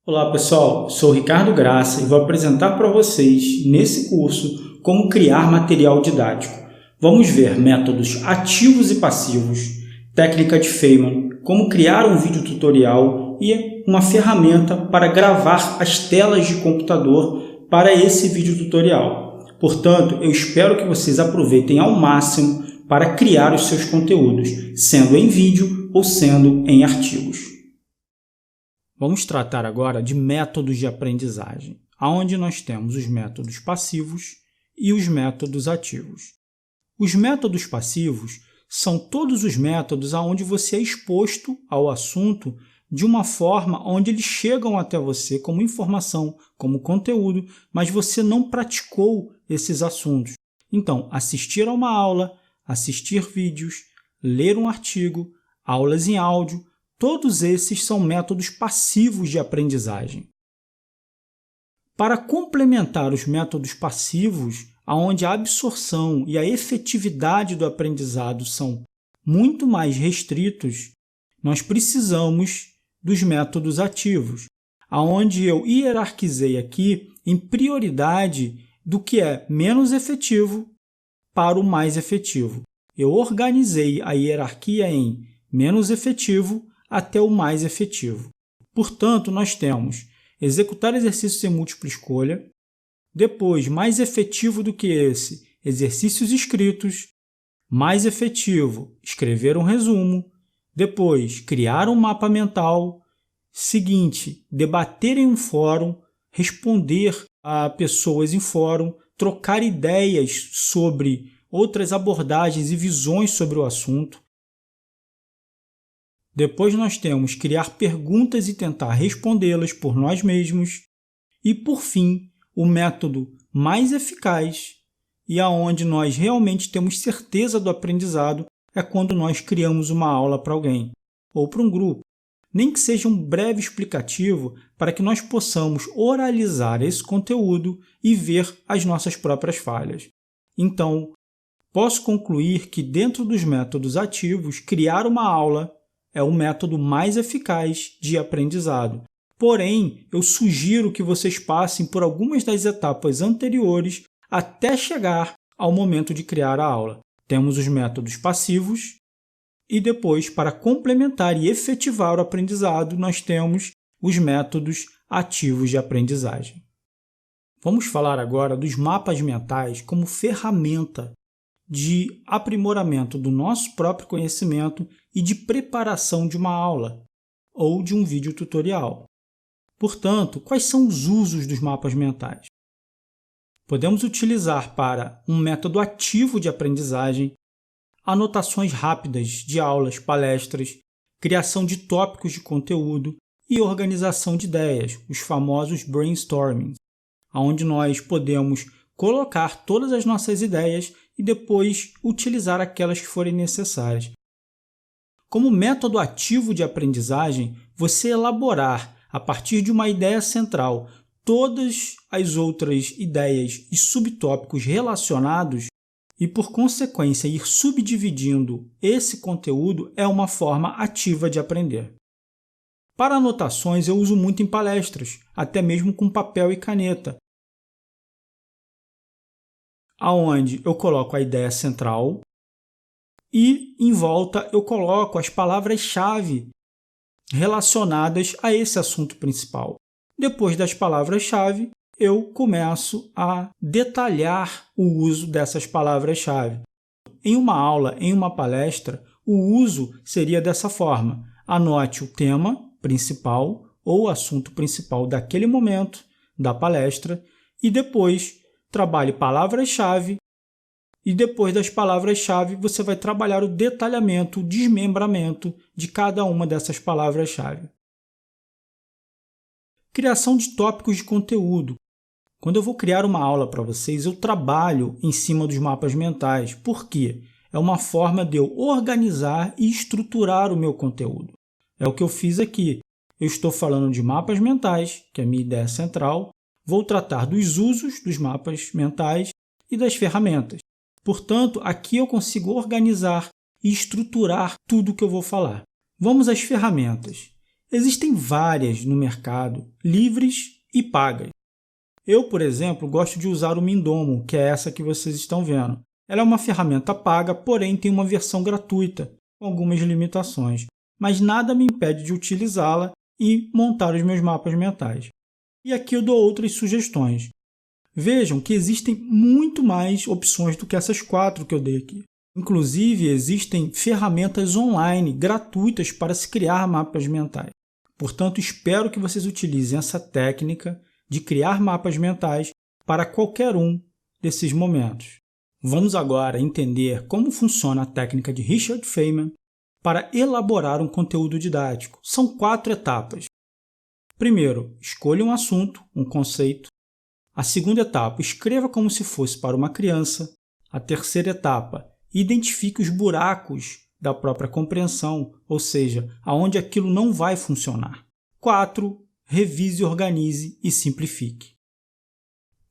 Olá pessoal, sou Ricardo Graça e vou apresentar para vocês, nesse curso, como criar material didático. Vamos ver métodos ativos e passivos, técnica de Feynman, como criar um vídeo tutorial e uma ferramenta para gravar as telas de computador para esse vídeo tutorial. Portanto, eu espero que vocês aproveitem ao máximo para criar os seus conteúdos, sendo em vídeo ou sendo em artigos. Vamos tratar agora de métodos de aprendizagem, onde nós temos os métodos passivos e os métodos ativos. Os métodos passivos são todos os métodos onde você é exposto ao assunto de uma forma onde eles chegam até você como informação, como conteúdo, mas você não praticou esses assuntos. Então, assistir a uma aula, assistir vídeos, ler um artigo, aulas em áudio, todos esses são métodos passivos de aprendizagem. Para complementar os métodos passivos, onde a absorção e a efetividade do aprendizado são muito mais restritos, nós precisamos dos métodos ativos, onde eu hierarquizei aqui em prioridade do que é menos efetivo para o mais efetivo. Eu organizei a hierarquia em menos efetivo até o mais efetivo. Portanto, nós temos executar exercícios sem múltipla escolha, depois, mais efetivo do que esse, exercícios escritos, mais efetivo, escrever um resumo, depois, criar um mapa mental, seguinte, debater em um fórum, responder a pessoas em fórum, trocar ideias sobre outras abordagens e visões sobre o assunto. Depois nós temos criar perguntas e tentar respondê-las por nós mesmos. E, por fim, o método mais eficaz e aonde nós realmente temos certeza do aprendizado é quando nós criamos uma aula para alguém ou para um grupo. Nem que seja um breve explicativo para que nós possamos oralizar esse conteúdo e ver as nossas próprias falhas. Então, posso concluir que dentro dos métodos ativos, criar uma aula é o método mais eficaz de aprendizado. Porém, eu sugiro que vocês passem por algumas das etapas anteriores até chegar ao momento de criar a aula. Temos os métodos passivos e depois, para complementar e efetivar o aprendizado, nós temos os métodos ativos de aprendizagem. Vamos falar agora dos mapas mentais como ferramenta de aprimoramento do nosso próprio conhecimento e de preparação de uma aula ou de um vídeo tutorial. Portanto, quais são os usos dos mapas mentais? Podemos utilizar para um método ativo de aprendizagem, anotações rápidas de aulas, palestras, criação de tópicos de conteúdo e organização de ideias, os famosos brainstorming, onde nós podemos colocar todas as nossas ideias e depois utilizar aquelas que forem necessárias. Como método ativo de aprendizagem, você elaborar, a partir de uma ideia central, todas as outras ideias e subtópicos relacionados e, por consequência, ir subdividindo esse conteúdo é uma forma ativa de aprender. Para anotações, eu uso muito em palestras, até mesmo com papel e caneta, onde eu coloco a ideia central e, em volta, eu coloco as palavras-chave relacionadas a esse assunto principal. Depois das palavras-chave, eu começo a detalhar o uso dessas palavras-chave. Em uma aula, em uma palestra, o uso seria dessa forma. Anote o tema principal ou assunto principal daquele momento da palestra e depois trabalhe palavras-chave e depois das palavras-chave você vai trabalhar o detalhamento, o desmembramento de cada uma dessas palavras-chave. Criação de tópicos de conteúdo. Quando eu vou criar uma aula para vocês, eu trabalho em cima dos mapas mentais. Por quê? É uma forma de eu organizar e estruturar o meu conteúdo. É o que eu fiz aqui. Eu estou falando de mapas mentais, que é a minha ideia central. Vou tratar dos usos dos mapas mentais e das ferramentas. Portanto, aqui eu consigo organizar e estruturar tudo o que eu vou falar. Vamos às ferramentas. Existem várias no mercado, livres e pagas. Eu, por exemplo, gosto de usar o Mindomo, que é essa que vocês estão vendo. Ela é uma ferramenta paga, porém tem uma versão gratuita, com algumas limitações, mas nada me impede de utilizá-la e montar os meus mapas mentais. E aqui eu dou outras sugestões. Vejam que existem muito mais opções do que essas 4 que eu dei aqui. Inclusive, existem ferramentas online gratuitas para se criar mapas mentais. Portanto, espero que vocês utilizem essa técnica de criar mapas mentais para qualquer um desses momentos. Vamos agora entender como funciona a técnica de Richard Feynman para elaborar um conteúdo didático. São 4 etapas. Primeiro, escolha um assunto, um conceito. A segunda etapa, escreva como se fosse para uma criança. A terceira etapa, identifique os buracos da própria compreensão, ou seja, aonde aquilo não vai funcionar. 4. Revise, organize e simplifique.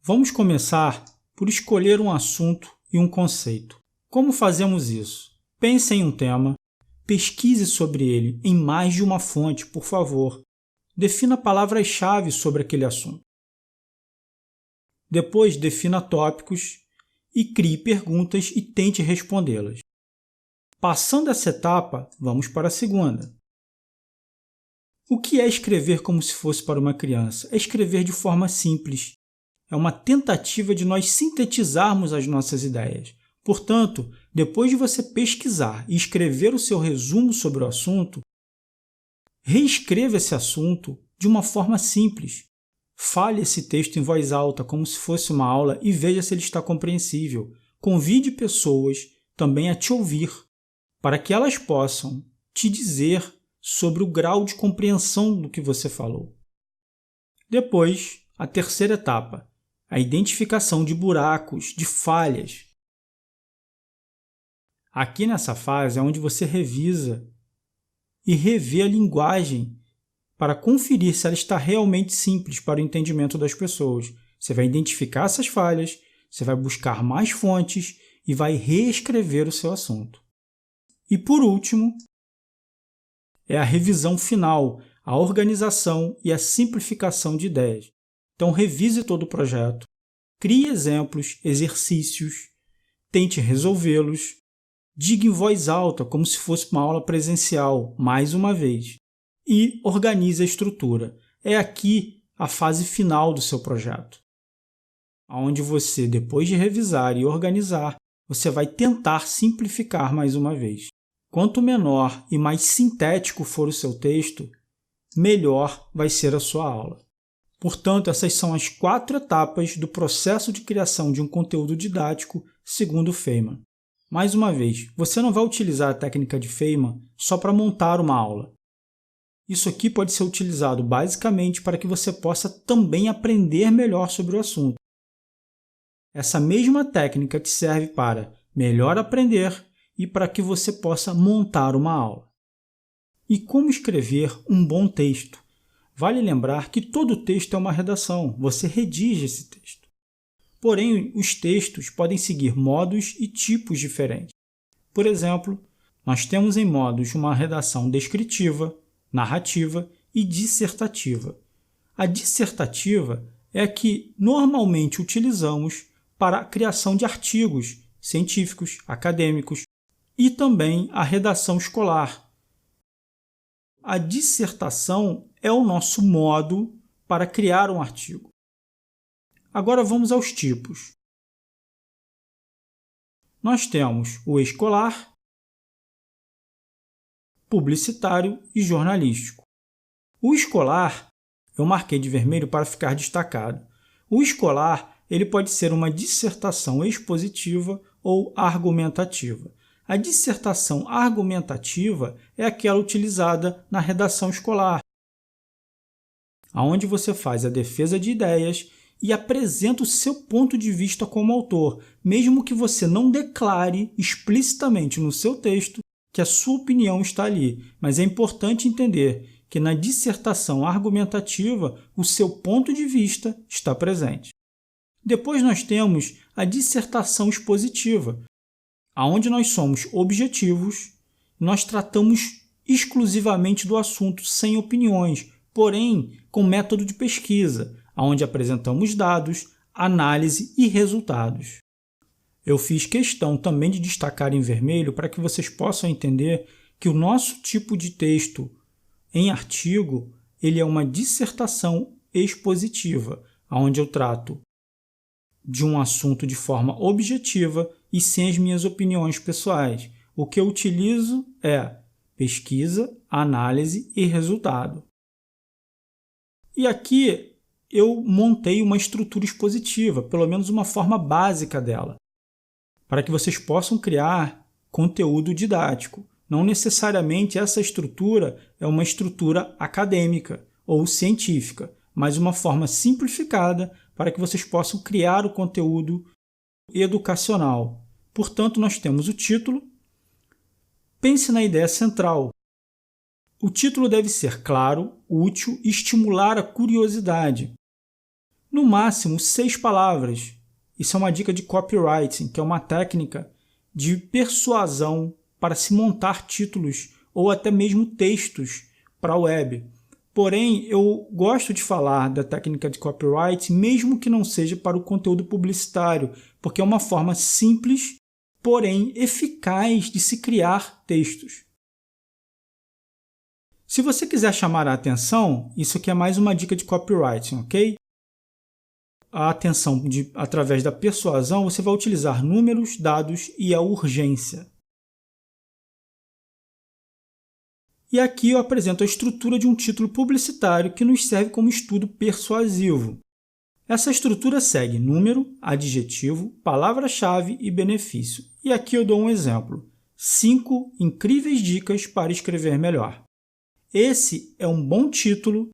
Vamos começar por escolher um assunto e um conceito. Como fazemos isso? Pense em um tema, pesquise sobre ele em mais de uma fonte, por favor. Defina palavras-chave sobre aquele assunto. Depois, defina tópicos e crie perguntas e tente respondê-las. Passando essa etapa, vamos para a segunda. O que é escrever como se fosse para uma criança? É escrever de forma simples. É uma tentativa de nós sintetizarmos as nossas ideias. Portanto, depois de você pesquisar e escrever o seu resumo sobre o assunto, reescreva esse assunto de uma forma simples. Fale esse texto em voz alta, como se fosse uma aula, e veja se ele está compreensível. Convide pessoas também a te ouvir, para que elas possam te dizer sobre o grau de compreensão do que você falou. Depois, a terceira etapa, a identificação de buracos, de falhas. Aqui nessa fase é onde você revisa e revê a linguagem para conferir se ela está realmente simples para o entendimento das pessoas. Você vai identificar essas falhas, você vai buscar mais fontes e vai reescrever o seu assunto. E por último, é a revisão final, a organização e a simplificação de ideias. Então, revise todo o projeto, crie exemplos, exercícios, tente resolvê-los, diga em voz alta, como se fosse uma aula presencial, mais uma vez, e organize a estrutura. É aqui a fase final do seu projeto, onde você, depois de revisar e organizar, você vai tentar simplificar mais uma vez. Quanto menor e mais sintético for o seu texto, melhor vai ser a sua aula. Portanto, essas são as 4 etapas do processo de criação de um conteúdo didático segundo Feynman. Mais uma vez, você não vai utilizar a técnica de Feynman só para montar uma aula. Isso aqui pode ser utilizado basicamente para que você possa também aprender melhor sobre o assunto. Essa mesma técnica te serve para melhor aprender e para que você possa montar uma aula. E como escrever um bom texto? Vale lembrar que todo texto é uma redação, você redige esse texto. Porém, os textos podem seguir modos e tipos diferentes. Por exemplo, nós temos em modos uma redação descritiva, narrativa e dissertativa. A dissertativa é a que normalmente utilizamos para a criação de artigos científicos, acadêmicos e também a redação escolar. A dissertação é o nosso modo para criar um artigo. Agora vamos aos tipos. Nós temos o escolar, publicitário e jornalístico. O escolar, eu marquei de vermelho para ficar destacado. O escolar ele pode ser uma dissertação expositiva ou argumentativa. A dissertação argumentativa é aquela utilizada na redação escolar, onde você faz a defesa de ideias e apresenta o seu ponto de vista como autor, mesmo que você não declare explicitamente no seu texto que a sua opinião está ali. Mas é importante entender que na dissertação argumentativa o seu ponto de vista está presente. Depois nós temos a dissertação expositiva, onde nós somos objetivos, nós tratamos exclusivamente do assunto, sem opiniões, porém com método de pesquisa, onde apresentamos dados, análise e resultados. Eu fiz questão também de destacar em vermelho para que vocês possam entender que o nosso tipo de texto em artigo ele é uma dissertação expositiva, onde eu trato de um assunto de forma objetiva e sem as minhas opiniões pessoais. O que eu utilizo é pesquisa, análise e resultado. E aqui eu montei uma estrutura expositiva, pelo menos uma forma básica dela, para que vocês possam criar conteúdo didático. Não necessariamente essa estrutura é uma estrutura acadêmica ou científica, mas uma forma simplificada para que vocês possam criar o conteúdo educacional. Portanto, nós temos o título. Pense na ideia central. O título deve ser claro, útil e estimular a curiosidade. No máximo, 6 palavras. Isso é uma dica de copywriting, que é uma técnica de persuasão para se montar títulos ou até mesmo textos para a web. Porém, eu gosto de falar da técnica de copyright, mesmo que não seja para o conteúdo publicitário, porque é uma forma simples, porém eficaz de se criar textos. Se você quiser chamar a atenção, isso aqui é mais uma dica de copywriting, ok? A atenção através da persuasão, você vai utilizar números, dados e a urgência. E aqui eu apresento a estrutura de um título publicitário que nos serve como estudo persuasivo. Essa estrutura segue número, adjetivo, palavra-chave e benefício. E aqui eu dou um exemplo. 5 incríveis dicas para escrever melhor. Esse é um bom título,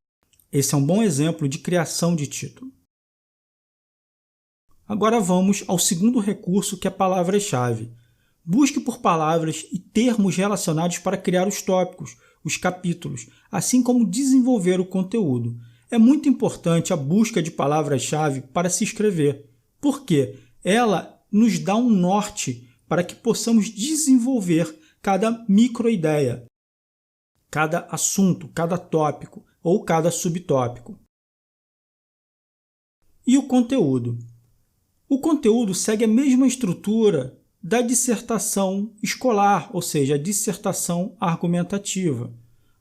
esse é um bom exemplo de criação de título. Agora vamos ao segundo recurso, que é a palavra-chave. Busque por palavras e termos relacionados para criar os tópicos, os capítulos, assim como desenvolver o conteúdo. É muito importante a busca de palavras-chave para se escrever, porque ela nos dá um norte para que possamos desenvolver cada microideia, cada assunto, cada tópico ou cada subtópico. E o conteúdo? O conteúdo segue a mesma estrutura da dissertação escolar, ou seja, a dissertação argumentativa,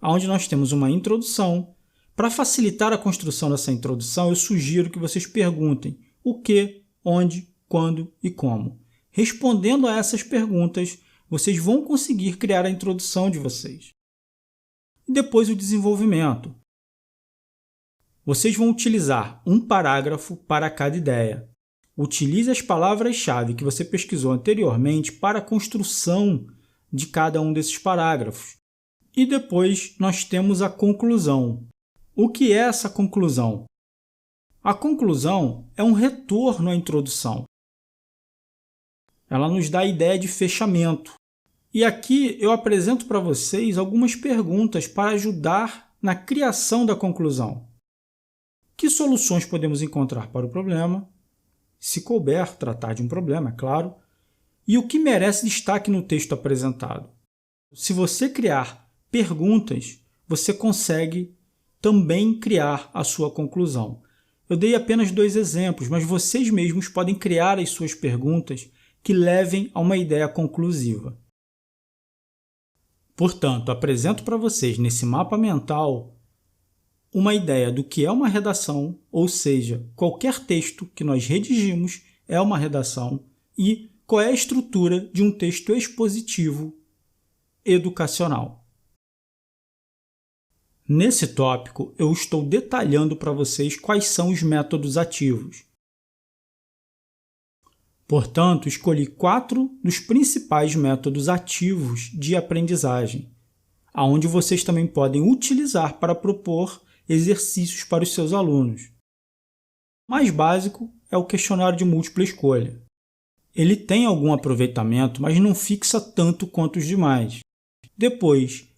onde nós temos uma introdução. Para facilitar a construção dessa introdução, eu sugiro que vocês perguntem o que, onde, quando e como. Respondendo a essas perguntas, vocês vão conseguir criar a introdução de vocês. E depois o desenvolvimento. Vocês vão utilizar um parágrafo para cada ideia. Utilize as palavras-chave que você pesquisou anteriormente para a construção de cada um desses parágrafos. E depois nós temos a conclusão. O que é essa conclusão? A conclusão é um retorno à introdução. Ela nos dá a ideia de fechamento. E aqui eu apresento para vocês algumas perguntas para ajudar na criação da conclusão. Que soluções podemos encontrar para o problema? Se couber, tratar de um problema, é claro. E o que merece destaque no texto apresentado? Se você criar perguntas, você consegue também criar a sua conclusão. Eu dei apenas 2 exemplos, mas vocês mesmos podem criar as suas perguntas que levem a uma ideia conclusiva. Portanto, apresento para vocês nesse mapa mental uma ideia do que é uma redação, ou seja, qualquer texto que nós redigimos é uma redação, e qual é a estrutura de um texto expositivo educacional. Nesse tópico, eu estou detalhando para vocês quais são os métodos ativos. Portanto, escolhi 4 dos principais métodos ativos de aprendizagem, onde vocês também podem utilizar para propor exercícios para os seus alunos. O mais básico é o questionário de múltipla escolha. Ele tem algum aproveitamento, mas não fixa tanto quanto os demais. Depois,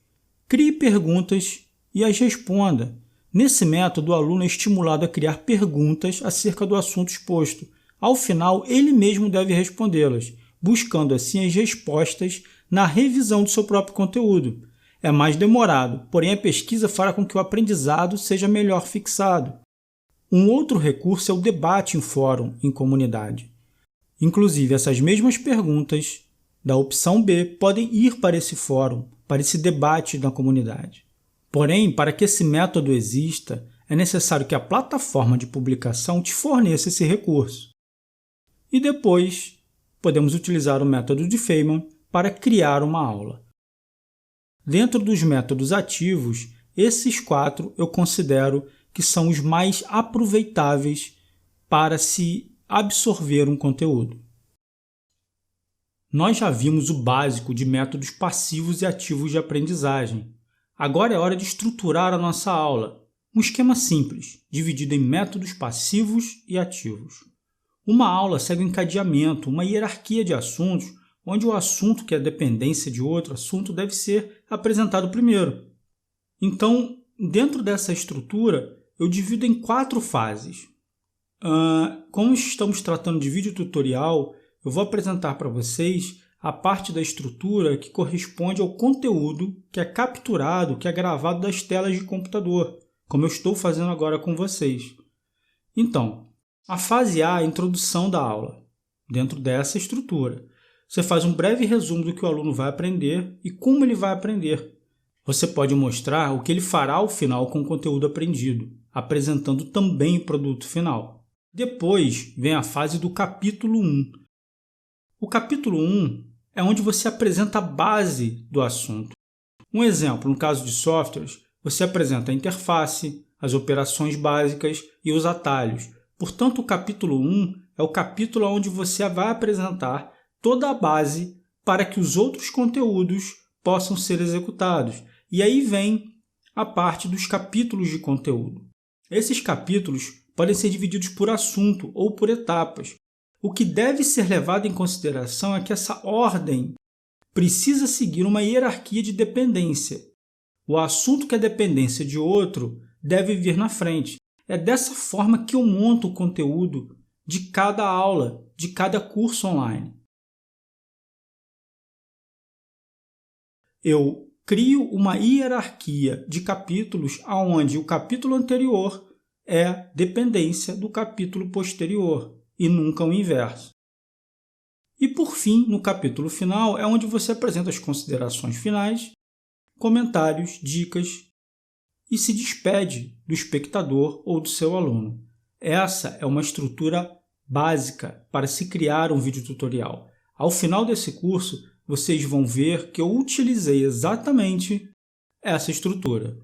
crie perguntas e as responda. Nesse método, o aluno é estimulado a criar perguntas acerca do assunto exposto. Ao final, ele mesmo deve respondê-las, buscando assim as respostas na revisão do seu próprio conteúdo. é mais demorado, porém a pesquisa fará com que o aprendizado seja melhor fixado. Um outro recurso é o debate em fórum, em comunidade. Inclusive, essas mesmas perguntas da opção B podem ir para esse fórum, para esse debate na comunidade. Porém, para que esse método exista, é necessário que a plataforma de publicação te forneça esse recurso. E depois, podemos utilizar o método de Feynman para criar uma aula. Dentro dos métodos ativos, esses 4 eu considero que são os mais aproveitáveis para se absorver um conteúdo. Nós já vimos o básico de métodos passivos e ativos de aprendizagem. Agora é hora de estruturar a nossa aula. Um esquema simples, dividido em métodos passivos e ativos. Uma aula segue um encadeamento, uma hierarquia de assuntos, onde o assunto que é dependência de outro assunto deve ser apresentado primeiro. Então, dentro dessa estrutura, eu divido em 4 fases. Como estamos tratando de vídeo tutorial, eu vou apresentar para vocês a parte da estrutura que corresponde ao conteúdo que é capturado, que é gravado das telas de computador, como eu estou fazendo agora com vocês. Então, a fase A é a introdução da aula. Dentro dessa estrutura, você faz um breve resumo do que o aluno vai aprender e como ele vai aprender. Você pode mostrar o que ele fará ao final com o conteúdo aprendido, apresentando também o produto final. Depois vem a fase do capítulo 1. O capítulo 1 é onde você apresenta a base do assunto. Um exemplo, no caso de softwares, você apresenta a interface, as operações básicas e os atalhos. Portanto, o capítulo 1 é o capítulo onde você vai apresentar toda a base para que os outros conteúdos possam ser executados. E aí vem a parte dos capítulos de conteúdo. Esses capítulos podem ser divididos por assunto ou por etapas. O que deve ser levado em consideração é que essa ordem precisa seguir uma hierarquia de dependência. O assunto que é dependência de outro deve vir na frente. É dessa forma que eu monto o conteúdo de cada aula, de cada curso online. Eu crio uma hierarquia de capítulos onde o capítulo anterior é dependência do capítulo posterior e nunca o inverso. E por fim, no capítulo final, é onde você apresenta as considerações finais, comentários, dicas e se despede do espectador ou do seu aluno. Essa é uma estrutura básica para se criar um vídeo tutorial. Ao final desse curso, vocês vão ver que eu utilizei exatamente essa estrutura.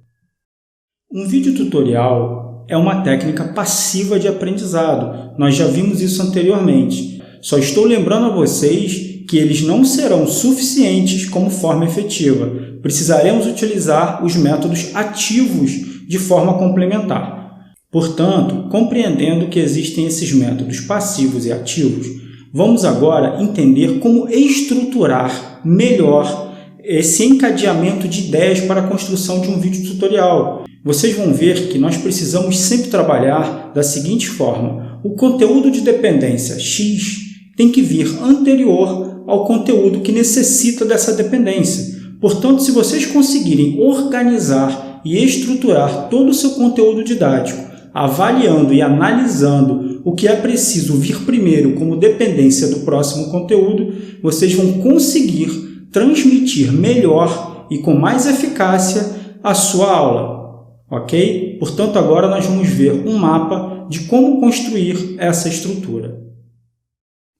Um vídeo tutorial é uma técnica passiva de aprendizado. Nós já vimos isso anteriormente. Só estou lembrando a vocês que eles não serão suficientes como forma efetiva. Precisaremos utilizar os métodos ativos de forma complementar. Portanto, compreendendo que existem esses métodos passivos e ativos, vamos agora entender como estruturar melhor esse encadeamento de ideias para a construção de um vídeo tutorial. Vocês vão ver que nós precisamos sempre trabalhar da seguinte forma. O conteúdo de dependência X tem que vir anterior ao conteúdo que necessita dessa dependência. Portanto, se vocês conseguirem organizar e estruturar todo o seu conteúdo didático, avaliando e analisando o que é preciso vir primeiro como dependência do próximo conteúdo, vocês vão conseguir transmitir melhor e com mais eficácia a sua aula. Ok? Portanto, agora nós vamos ver um mapa de como construir essa estrutura.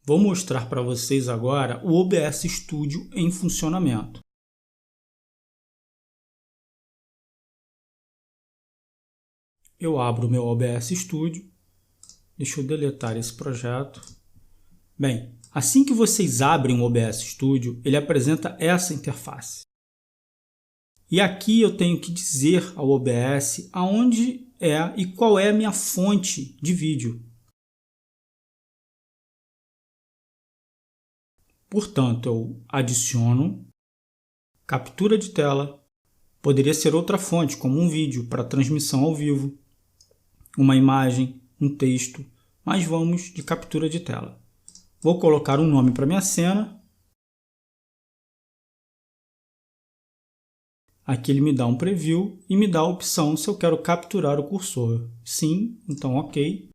Vou mostrar para vocês agora o OBS Studio em funcionamento. Eu abro o meu OBS Studio. Deixa eu deletar esse projeto. Bem, assim que vocês abrem o OBS Studio, ele apresenta essa interface. E aqui eu tenho que dizer ao OBS aonde é e qual é a minha fonte de vídeo. Portanto, eu adiciono captura de tela. Poderia ser outra fonte, como um vídeo para transmissão ao vivo, uma imagem, um texto, mas vamos de captura de tela. Vou colocar um nome para minha cena. Aqui ele me dá um preview e me dá a opção se eu quero capturar o cursor. Sim, então ok.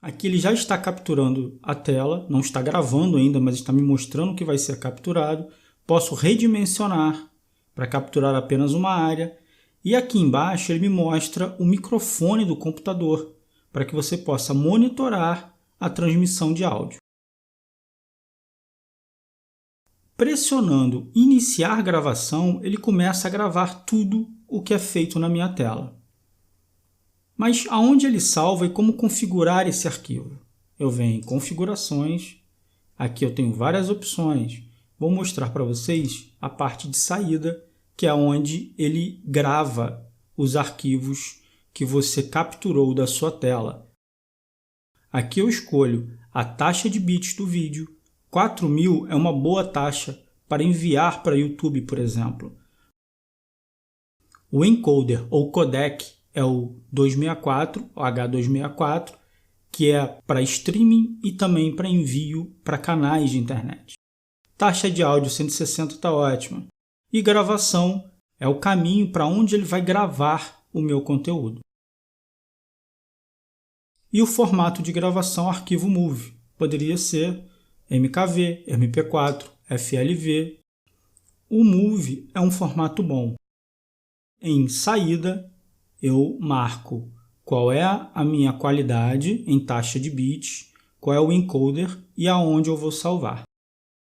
Aqui ele já está capturando a tela, não está gravando ainda, mas está me mostrando que vai ser capturado. Posso redimensionar para capturar apenas uma área. E aqui embaixo ele me mostra o microfone do computador, para que você possa monitorar a transmissão de áudio. Pressionando iniciar gravação, ele começa a gravar tudo o que é feito na minha tela. Mas aonde ele salva e como configurar esse arquivo? Eu venho em configurações, aqui eu tenho várias opções. Vou mostrar para vocês a parte de saída, que é onde ele grava os arquivos que você capturou da sua tela. Aqui eu escolho a taxa de bits do vídeo. 4.000 é uma boa taxa para enviar para YouTube, por exemplo. O encoder ou codec é o 264, o H264, que é para streaming e também para envio para canais de internet. Taxa de áudio 160 está ótima. E gravação é o caminho para onde ele vai gravar o meu conteúdo. E o formato de gravação arquivo MOV. Poderia ser MKV, MP4, FLV. O MOV é um formato bom. Em saída, eu marco qual é a minha qualidade em taxa de bits, qual é o encoder e aonde eu vou salvar.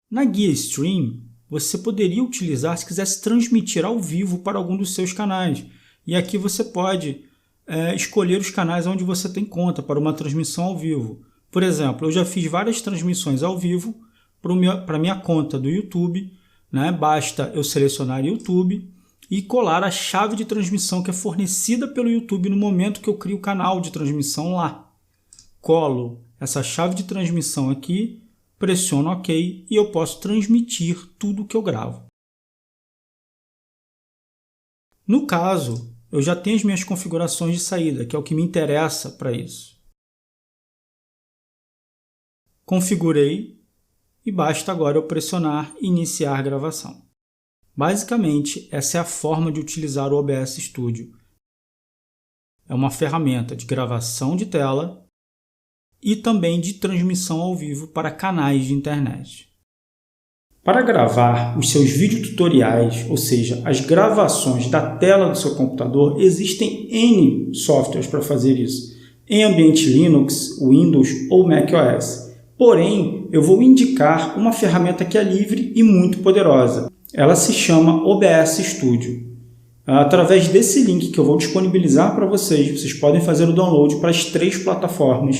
Na guia Stream, você poderia utilizar se quisesse transmitir ao vivo para algum dos seus canais. E aqui você pode escolher os canais onde você tem conta para uma transmissão ao vivo. Por exemplo, eu já fiz várias transmissões ao vivo para a minha conta do YouTube. Né? Basta eu selecionar YouTube e colar a chave de transmissão que é fornecida pelo YouTube no momento que eu crio o canal de transmissão lá. Colo essa chave de transmissão aqui, pressiono OK e eu posso transmitir tudo o que eu gravo. No caso, eu já tenho as minhas configurações de saída, que é o que me interessa para isso. Configurei e basta agora eu pressionar iniciar gravação. Basicamente, essa é a forma de utilizar o OBS Studio. É uma ferramenta de gravação de tela e também de transmissão ao vivo para canais de internet. Para gravar os seus videotutoriais, ou seja, as gravações da tela do seu computador, existem N softwares para fazer isso, em ambiente Linux, Windows ou macOS. Porém, eu vou indicar uma ferramenta que é livre e muito poderosa. Ela se chama OBS Studio. Através desse link que eu vou disponibilizar para vocês podem fazer o download para as 3 plataformas.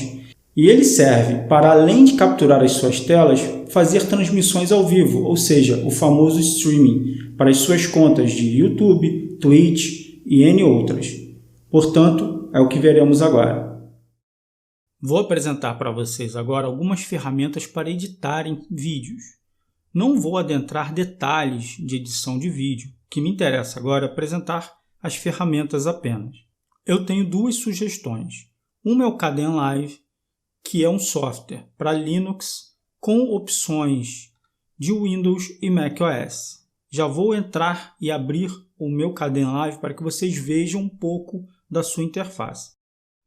E ele serve para, além de capturar as suas telas, fazer transmissões ao vivo, ou seja, o famoso streaming, para as suas contas de YouTube, Twitch e N outras. Portanto, é o que veremos agora. Vou apresentar para vocês agora algumas ferramentas para editarem vídeos. Não vou adentrar detalhes de edição de vídeo. O que me interessa agora é apresentar as ferramentas apenas. Eu tenho 2 sugestões. Uma é o Kdenlive, que é um software para Linux com opções de Windows e macOS. Já vou entrar e abrir o meu Kdenlive para que vocês vejam um pouco da sua interface.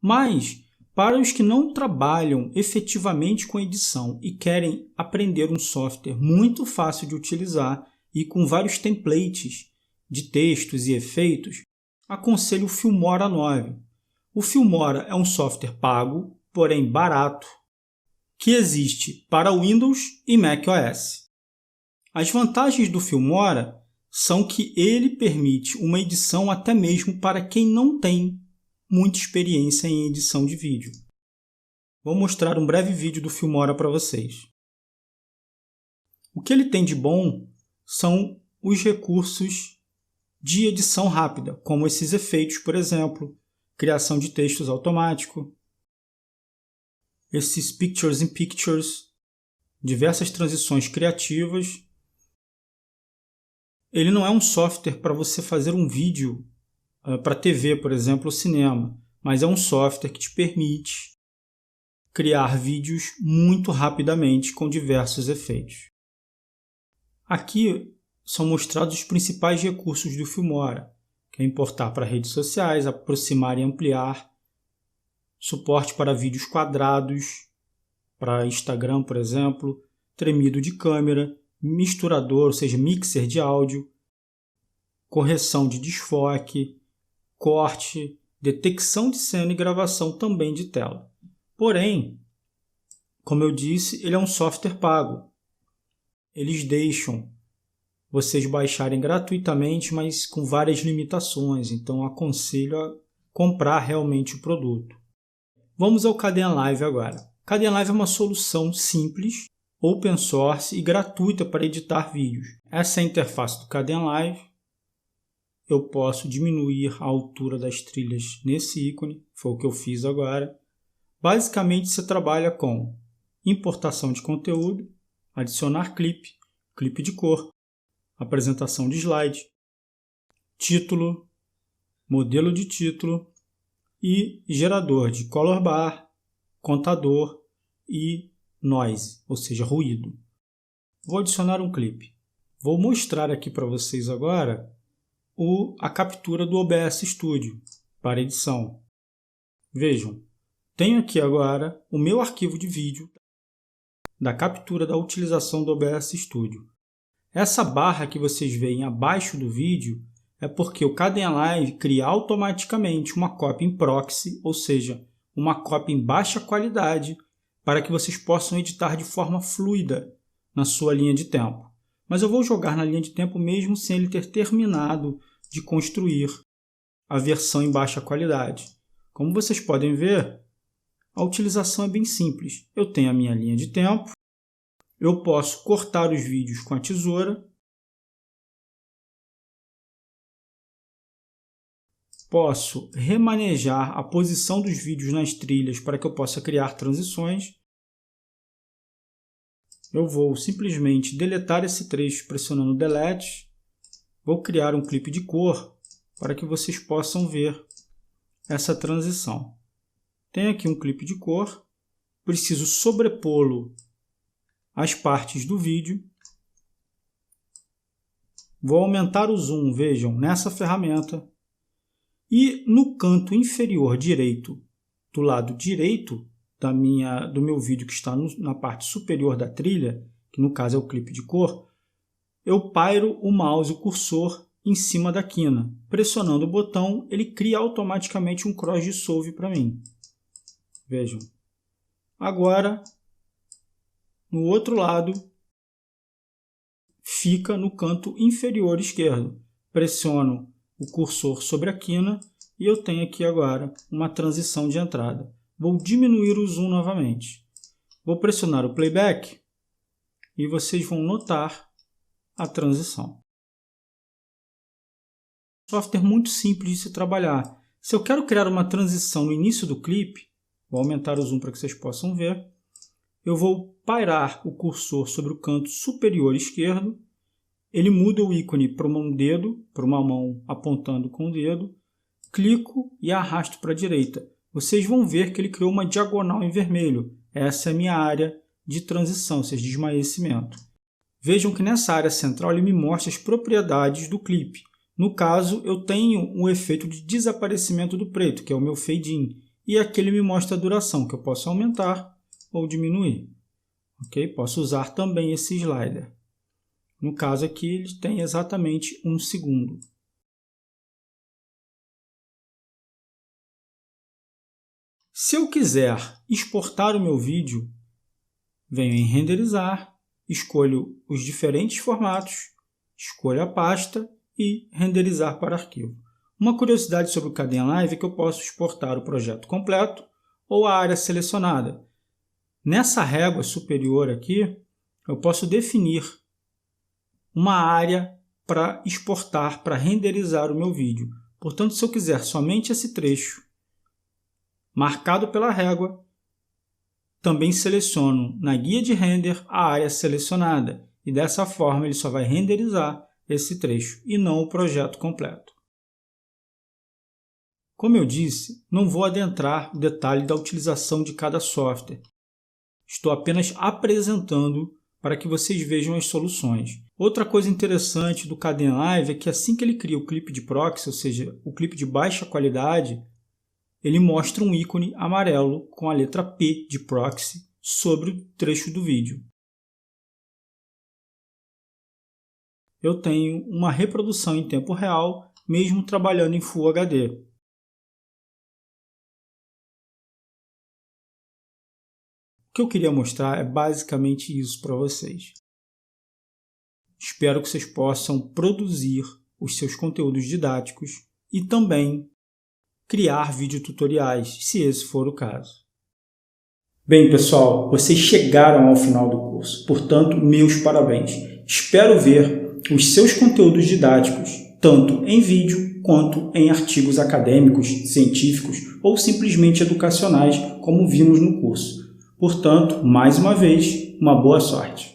Mas, para os que não trabalham efetivamente com edição e querem aprender um software muito fácil de utilizar e com vários templates de textos e efeitos, aconselho o Filmora 9. O Filmora é um software pago, porém barato, que existe para Windows e macOS. As vantagens do Filmora são que ele permite uma edição até mesmo para quem não tem muita experiência em edição de vídeo. Vou mostrar um breve vídeo do Filmora para vocês. O que ele tem de bom são os recursos de edição rápida, como esses efeitos, por exemplo, criação de textos automático, esses Pictures in Pictures, diversas transições criativas. Ele não é um software para você fazer um vídeo para TV, por exemplo, ou cinema, mas é um software que te permite criar vídeos muito rapidamente com diversos efeitos. Aqui são mostrados os principais recursos do Filmora, que é importar para redes sociais, aproximar e ampliar, suporte para vídeos quadrados, para Instagram, por exemplo, tremido de câmera, misturador, ou seja, mixer de áudio, correção de desfoque, corte, detecção de cena e gravação também de tela. Porém, como eu disse, ele é um software pago. Eles deixam vocês baixarem gratuitamente, mas com várias limitações, então aconselho a comprar realmente o produto. Vamos ao Kdenlive agora. Kdenlive é uma solução simples, open source e gratuita para editar vídeos. Essa é a interface do Kdenlive. Eu posso diminuir a altura das trilhas nesse ícone, foi o que eu fiz agora. Basicamente, você trabalha com importação de conteúdo, adicionar clipe, clipe de cor, apresentação de slide, título, modelo de título e gerador de color bar, contador e noise, ou seja, ruído. Vou adicionar um clipe. Vou mostrar aqui para vocês agora a captura do OBS Studio para edição. Vejam, tenho aqui agora o meu arquivo de vídeo da captura da utilização do OBS Studio. Essa barra que vocês veem abaixo do vídeo é porque o Kdenlive cria automaticamente uma cópia em proxy, ou seja, uma cópia em baixa qualidade, para que vocês possam editar de forma fluida na sua linha de tempo. Mas eu vou jogar na linha de tempo mesmo sem ele ter terminado de construir a versão em baixa qualidade. Como vocês podem ver, a utilização é bem simples. Eu tenho a minha linha de tempo, eu posso cortar os vídeos com a tesoura, posso remanejar a posição dos vídeos nas trilhas para que eu possa criar transições. Eu vou simplesmente deletar esse trecho pressionando Delete. Vou criar um clipe de cor para que vocês possam ver essa transição. Tenho aqui um clipe de cor, preciso sobrepô-lo às partes do vídeo. Vou aumentar o zoom, vejam, nessa ferramenta. E no canto inferior direito, do lado direito do meu vídeo que está na parte superior da trilha, que no caso é o clipe de cor, eu pairo o mouse, o cursor, em cima da quina. Pressionando o botão, ele cria automaticamente um cross dissolve para mim. Vejam. Agora, no outro lado, fica no canto inferior esquerdo. Pressiono o cursor sobre a quina e eu tenho aqui agora uma transição de entrada. Vou diminuir o zoom novamente. Vou pressionar o playback e vocês vão notar a transição. Software muito simples de se trabalhar. Se eu quero criar uma transição no início do clipe, vou aumentar o zoom para que vocês possam ver, eu vou pairar o cursor sobre o canto superior esquerdo, ele muda o ícone para um dedo, para uma mão apontando com o dedo, clico e arrasto para a direita. Vocês vão ver que ele criou uma diagonal em vermelho. Essa é a minha área de transição, ou seja, de esmaecimento. Vejam que nessa área central ele me mostra as propriedades do clipe. No caso, eu tenho um efeito de desaparecimento do preto, que é o meu fade in. E aqui ele me mostra a duração, que eu posso aumentar ou diminuir. Ok? Posso usar também esse slider. No caso aqui, ele tem exatamente 1 segundo. Se eu quiser exportar o meu vídeo, venho em renderizar, escolho os diferentes formatos, escolho a pasta e renderizar para arquivo. Uma curiosidade sobre o Kdenlive é que eu posso exportar o projeto completo ou a área selecionada. Nessa régua superior aqui, eu posso definir uma área para exportar, para renderizar o meu vídeo. Portanto, se eu quiser somente esse trecho marcado pela régua, também seleciono na guia de render a área selecionada e dessa forma ele só vai renderizar esse trecho e não o projeto completo. Como eu disse, não vou adentrar o detalhe da utilização de cada software. Estou apenas apresentando para que vocês vejam as soluções. Outra coisa interessante do Kdenlive é que assim que ele cria o clipe de proxy, ou seja, o clipe de baixa qualidade, ele mostra um ícone amarelo com a letra P de proxy sobre o trecho do vídeo. Eu tenho uma reprodução em tempo real, mesmo trabalhando em Full HD. O que eu queria mostrar é basicamente isso para vocês. Espero que vocês possam produzir os seus conteúdos didáticos e também criar videotutoriais, se esse for o caso. Bem, pessoal, vocês chegaram ao final do curso, portanto, meus parabéns. Espero ver os seus conteúdos didáticos, tanto em vídeo quanto em artigos acadêmicos, científicos ou simplesmente educacionais, como vimos no curso. Portanto, mais uma vez, uma boa sorte!